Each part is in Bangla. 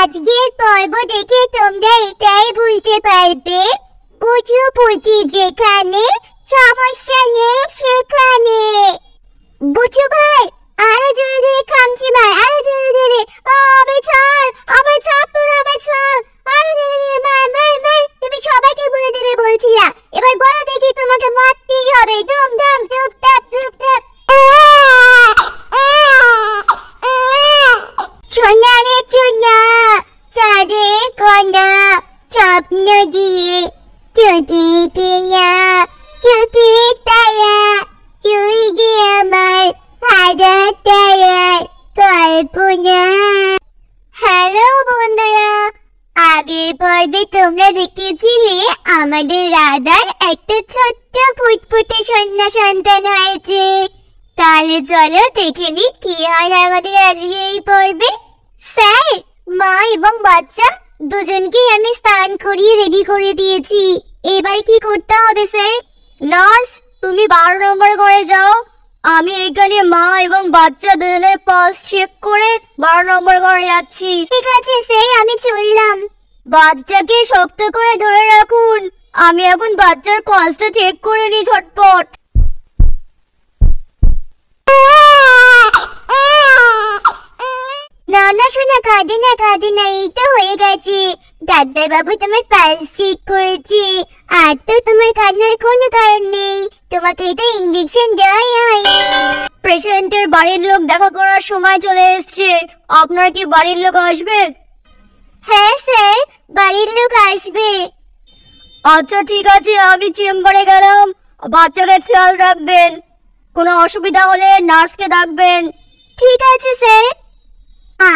আজকের পর্ব দেখে তোমরা এটাই বুঝতে পারবে, বুঝু বুঝি যেখানে, সমস্যা নেই সেখানে। বুঝু ভাই, আরো জোরে জোরে খামচি মার, আরো জোরে জোরে। আমায় ছাড় তোর, আমায় ছাড়। আরো জোরে জোরে মার মার মার। তুমি সবাইকে বলে দেবে বলছিলা, এবার বলো দেখি তোমাকে মারতেই হবে। ধুমধাম ধুপধাপ ধুপধাপ। সোনা রে সোনা, চাঁদে কোনা, স্বপ্ন দিয়ে চুটি টিনা, চুটি তারা, তুই যে আমার হাজার তারার কল্পনা। হ্যালো বন্ধুরা, আগের পর্বে তোমরা দেখেছিলে আমাদের রাধার একটা ছোট্ট ফুটফুটে কন্যা সন্তান হয়েছে। তাহলে চলো দেখে নি কি হয় আমাদের আজকে এই পর্বে। স্যার, মা এবং বাচ্চা দুজনকেই আমি স্নান করিয়ে রেডি করে দিয়েছি। এবার কি করতে হবে স্যার? নার্স, তুমি 12 নম্বর ঘরে যাও। আমি এখানে মা এবং বাচ্চা দুজনের পালস চেক করে 12 নম্বর ঘরে যাচ্ছি। ঠিক আছে স্যার, আমি চললাম। বাচ্চাকে শক্ত করে ধরে রাখুন, আমি এখন বাচ্চার পালসটা চেক করে নিই ঝটপট। না না শোনা, কাঁদে না, এই তো হয়ে গেছে। ডাক্তার বাবু তোমার পালস চেক করেছে, আর তো তোমার কান্নার কোনো কারণ নেই। তোমাকে তো ইনজেকশন দেওয়াই হয়নি। পেশেন্টের বাড়ির লোক দেখা করার সময় চলে এসেছে, আপনার কি বাড়ির লোক আসবে? হ্যাঁ স্যার, বাড়ির লোক আসবে। আচ্ছা ঠিক আছে, আমি চেম্বারে গেলাম। বাচ্চাকে খেয়াল রাখবেন, কোনো অসুবিধা হলে নার্সকে ডাকবেন। ঠিক আছে স্যার।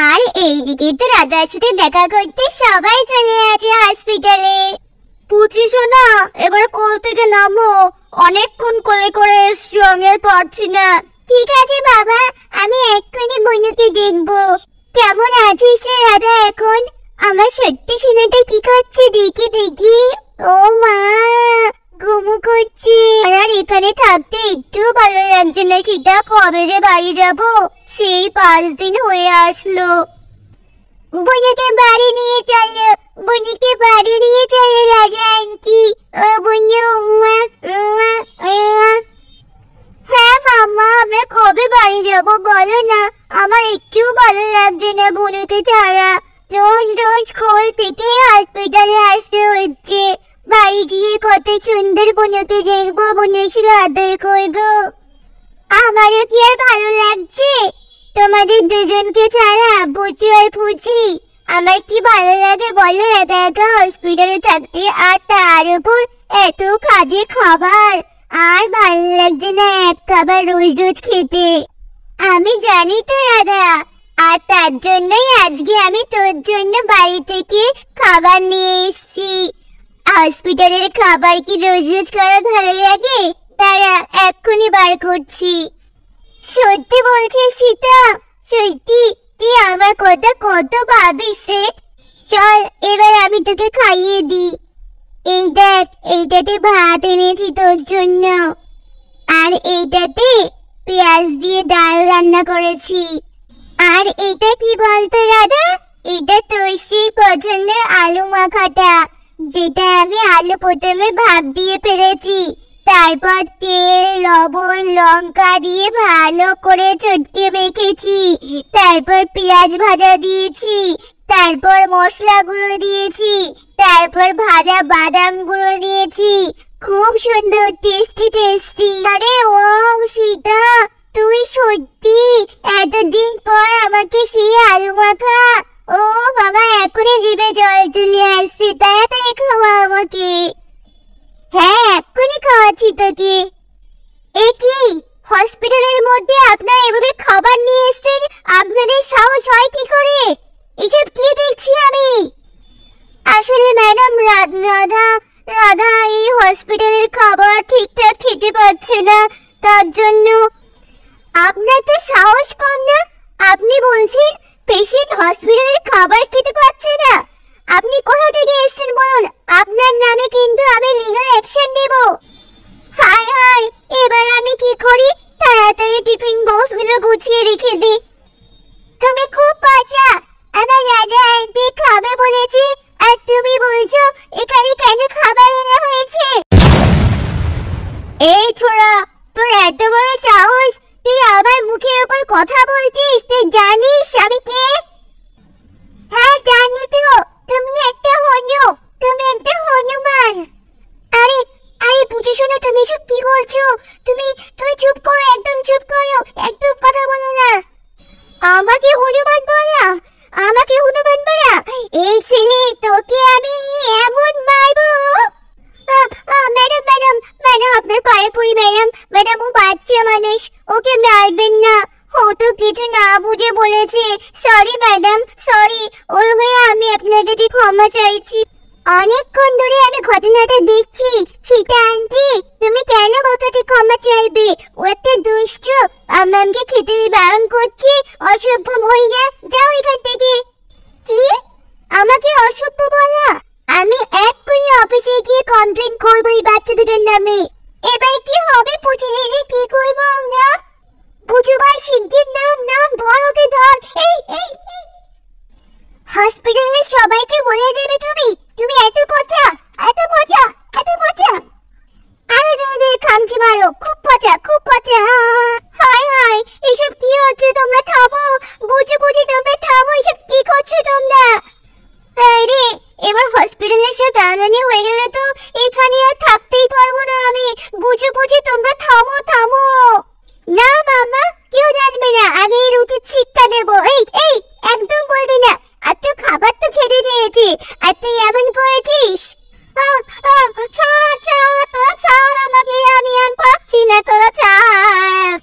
আর এইদিকে তো রাজার সাথে দেখা করতে সবাই চলে আছে হসপিটালে। পুচিস না, এবার কোল থেকে নামো, অনেকক্ষণ কোলে করে এসছো, আমি আর পারছি না। ঠিক আছে বাবা, আমি এক্ষুনি বনুকে দেখবো। কেমন আছিস রে রাধা এখন? আমার সত্যি শুনেটা কি করছে দেখি দেখি। ও মা, ঘুমু করছি। আর এখানে থাকতে একটু ভালো লাগছে না। সেটা কবে যে বাড়ি যাব, সেই 5 দিন হয়ে আসলো। বনুকে বাড়ি নিয়ে চলো, বনুকে বাড়ি নিয়ে চলো রাজা আন্টি। ও বনু, হ্যাঁ মামা, আমরা কবে বাড়ি যাব বলো না? আমার একটু ভালো লাগছে না বনুকে ছাড়া। রোজ রোজ কোল থেকে হসপিটালে আসতে হচ্ছে। বাড়ি গিয়ে কত সুন্দর বনুকে দেখবো, বনুর সাথে আদর করবো। আমারও কি আর ভালো লাগছে তোমাদের দুজনকে ছাড়া, বুচি আর ফুচি? আমার কি ভালো লাগে বলো একা একা হসপিটালে থাকতে, আর তার উপর এত কাজে খাবার। আর ভালো লাগছে না এক খাবার রোজ রোজ খেতে। আমি জানি তো রাধা, আর তার জন্যই আজকে আমি তোর জন্য বাড়ি থেকে খাবার নিয়ে এসেছি। হসপিটালের খাবার কি রোজ রোজ করা ভালো লাগে? তারা এক্ষুনি বার করছি। সত্যি বলছিস সীতা? সত্যি? তুই আমার কথা কত ভাবিস রে। চল এবার আমি তোকে খাইয়ে দিই। এই দেখ, এইটাতে ভাত এনেছি তোর জন্য, আর এইটাতে পেঁয়াজ দিয়ে ডাল রান্না করেছি। আর এটা কি বলতো রাধা? এটা তোর সেই পছন্দের আলু মাখাটা, যেটা আমি আলু প্রথমে ভাপ দিয়ে ফেলেছি, তারপর তেল লবণ লঙ্কা দিয়ে ভালো করে চটকে মেখেছি, তারপর পেঁয়াজ ভাজা দিয়েছি, তারপর মশলা গুঁড়ো দিয়েছি, তারপর ভাজা বাদাম গুঁড়ো দিয়েছি। খুব সুন্দর, টেস্টি টেস্টি। আরে ওয়াও সীতা, তুই সত্যি এতদিন পর আমাকে সেই আলু মাখা। ও বাবা, এখনই জিভে জল চলে আসছে, তাড়াতাড়ি খাওয়া আমাকে। হ্যাঁ, এক্ষুনি খাওয়াচ্ছি তোকে। এ কি, হসপিটালের মধ্যে আপনারা এভাবে খাবার নিয়ে এসেছেন? আপনাদের সাহস হয় কি করে? এসব কি দেখছি আমি? আসলে ম্যাডাম, রাধা এই হসপিটালের খাবার ঠিকঠাক খেতে পারছে না, তার জন্য। আপনার তো সাহস কম না? আপনি বলছেন পেশেন্ট হসপিটালের খাবার খেতে পারছে না? আপনি কোথা থেকে এসেছেন বলুন, আপনার নামে কিন্তু আমি লিগ্যাল অ্যাকশন নেব। হায় হায়, এবার আমি কি করি? তাড়াতাড়ি টিফিন বক্সগুলো গুছিয়ে রেখে দিই। তুমি খুব বাঁচা, আমার রাজা আন্টি হনুমান বলা, এই ছেলে তোকে আমি এমন মারবো। ম্যাডাম ম্যাডাম ম্যাডাম আপনার পায়ে পড়ি ম্যাডাম। ম্যাডাম ও বাচ্চা মানুষ, ওকে মারবেন না, ও তো কিছু না বুঝে বলেছে। Sorry madam, sorry. ওর হয়ে আমি আপনার কাছে ক্ষমা চাইছি। অনেকক্ষণ ধরে আমি ঘটনাটা দেখছি। সীতা আন্টি, তুমি কেন ওর কাছে ক্ষমা চাইবে? ও একটা দুষ্ট, আমাকে খেতে বারণ করছে। অসভ্য মহিলা, যাও এখান থেকে। কি? আমাকে অসভ্য বলা? আমি এক্ষুনি অফিসে গিয়ে কমপ্লেন করবো এই বাচ্চাদের নামে। এবার কি হবে পুচু দিদি, কি করবো আমরা? পুচু ভাই শিগগির নাম নাম, ধর ওকে ধর। এই হসপিটালের সবাইকে বলে দেবে তুমি? তুমি এত পচা, এত পচা, এত পচা। আরো জোরে খামচি মারো, খুব পচা, খুব পচা। হায় হায়, এসব কি হচ্ছে? তোমরা থামো, বুঝে বুঝে তোমরা থামো। এসব কি করছো তোমরা? আরে এবার হসপিটালে সব টানাটানি হয়ে গেলে তো এখানে আর থাকতেই পারবো না আমি। বুঝে বুঝে তোমরা থামো থামো। না মামা, কেউ জানবে না, আগে এর উচিত শিক্ষা দেবো। এই একদম বলবি না। আর তুই খাবার তো খেতে চেয়েছি, আর তুই এমন করেছিস। তোরা ছাড় আমাকে, আমি আর পাচ্ছি না, তোরা ছাড়।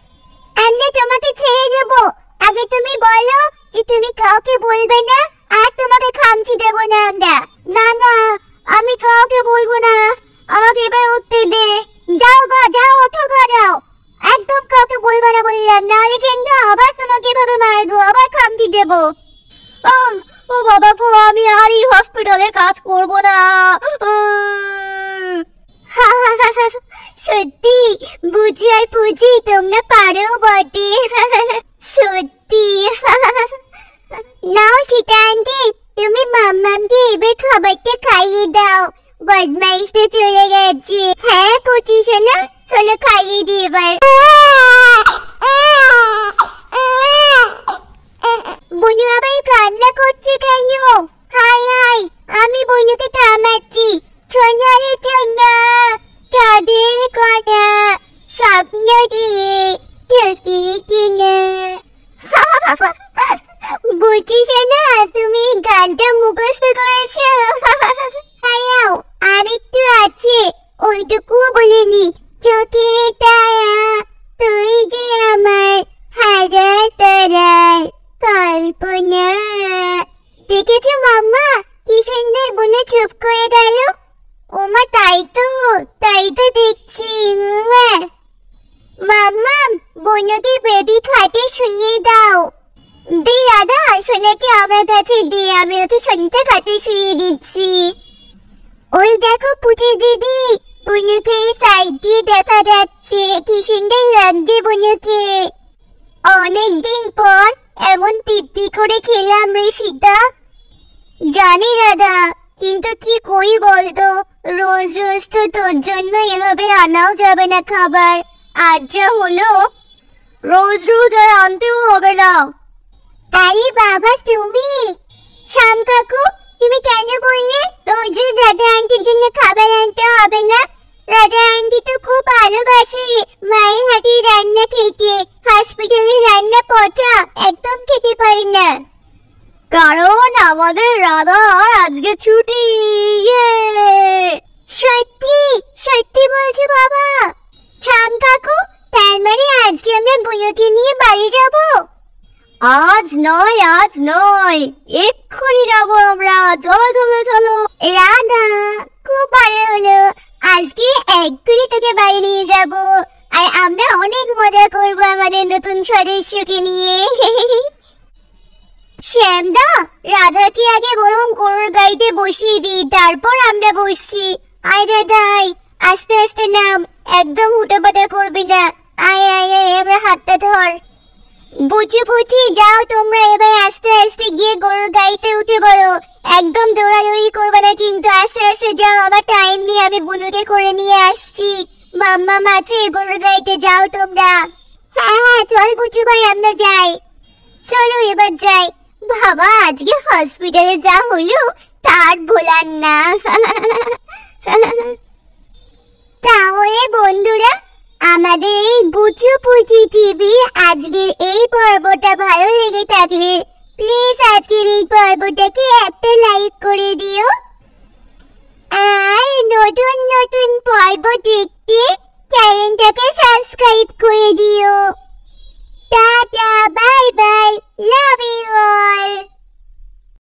আমি তোমাকে ছেড়ে দেবো। আগে তুমি বলো যে তুমি কাউকে বলবে না, আর তোমাকে খামচি দেবো না আমরা। না না, আমি কাউকে বলবো না, আমাকে এবার উঠতে দে। যাও গা, যাও, ওঠো গা, যাও। একদম কাউকে বলবো না বললাম, নাহলে কিন্তু আবার তোমাকে এভাবে মারবো, আবার খামচি দেবো। ও বাবা গো, আমি আর এই হসপিটালে কাজ করবো না। সত্যি বুঝি আর বুঝি তোমরা পারো বটে। সত্যি। নাও সীতা আন্টি, তুমি মাম্মামকে এবার খাবারটা খাইয়ে দাও। বদমাইশটা চলে গেছে। হ্যাঁ পুচি সোনা, চলো খাইয়ে দিই এবার। বনু আবার কান্না করছে কেন? হাই হাই, আমি বনুকে থামাচ্ছি। সোনা রে সোনা, তাদের কথা স্বপ্ন দিয়ে ঠকি কিনা। বুঝি সোনা, তুমি গানটা মুখস্থ করেছো। আর একটু আছে, ওইটুকু বলিনি। চোখের তারা তুই যে আমার হাজার তারার কল্পনা। দেখেছো মাম্মা, কি সুন্দর বোনে চুপ করে গেল। ওমা তাই তো দেখছি। মাম্মা, বোনকে বেবি খাটে শুইয়ে দাও। দে দাদা, সোনাকে আমার কাছে দে, আমি ওকে সোনাটা খাটে শুইয়ে দিচ্ছি। ওই দেখো পুচি দিদি, বোনকে এই সাইড দিয়ে দেখা যাচ্ছে। কি সুন্দর লাগছে বোনকে। অনেকদিন পর এমন তৃপ্তি করে খেলাম রে সীতা। জানি রাধা, কিন্তু কি করি বলতো, রোজ রোজ তো তোর জন্য এভাবে আনাও যাবে না খাবার। আজ যা হলো, রোজ রোজ আর আনতেও হবে না। আরে বাবা তুমি, শ্যাম কাকু, তুমি কেন বললে রোজ রোজ রাধা আন্টির জন্য খাবার আনতে হবে না? রাধা আন্টি তো খুব ভালোবাসে মায়ের হাতে রান্না খেতে। হসপিটালে রান্না পচা, একদম খেতে পারি না। কারণ আমাদের রাধা আজকে ছুটি। সত্যি সত্যি বলছো বাবা? শ্যাম কাকু, তার মানে আজকে আমরা বুনুকে নিয়ে বাড়ি যাব? আজ নয়, এক্ষুনি যাবো আমরা। চলো চলো চলো। রাধা, খুব ভালো হলো, আজকে এক্ষুনি তোকে বাড়ি নিয়ে যাব, আর আমরা অনেক মজা করবো আমাদের নতুন সদস্যকে নিয়ে। শ্যামদা, রাধাকে আগে বরং গরুর গাড়িতে বসিয়ে দিই, তারপর আমরা বসছি। আয় দাদাই, আস্তে আস্তে নাম, একদম হুটোপাটা করবি না। আয় আয় আয়, এবার হাতটা ধর। বুঝি যাও তোমরা, এবার আস্তে আস্তে গিয়ে গরুর গাড়িতে উঠে পড়ো। একদম দৌড়াদৌড়ি করবে না কিন্তু, আস্তে আস্তে যাও। আমার টাইম নিয়ে আমি বুনুকে করে নিয়ে আসছি। মাম্মা মাছে গরুর গাড়িতে যাও তোমরা। হ্যাঁ চল বুঝু ভাই, আমরা যাই। চলো এবার যাই। বাবা, আজকে হসপিটালে যা হলো তার ভোলার না। তাহলে বন্ধুরা, আমাদের এই বুচু পুচি টিভি আজকের এই পর্বটা ভালো লেগে থাকলে প্লিজ আজকের এই পর্বটাকে একটা লাইক করে দিও। আর নতুন নতুন পর্ব দেখতে চ্যানেলটাকে সাবস্ক্রাইব করে দিও। Tata, bye bye, love you all.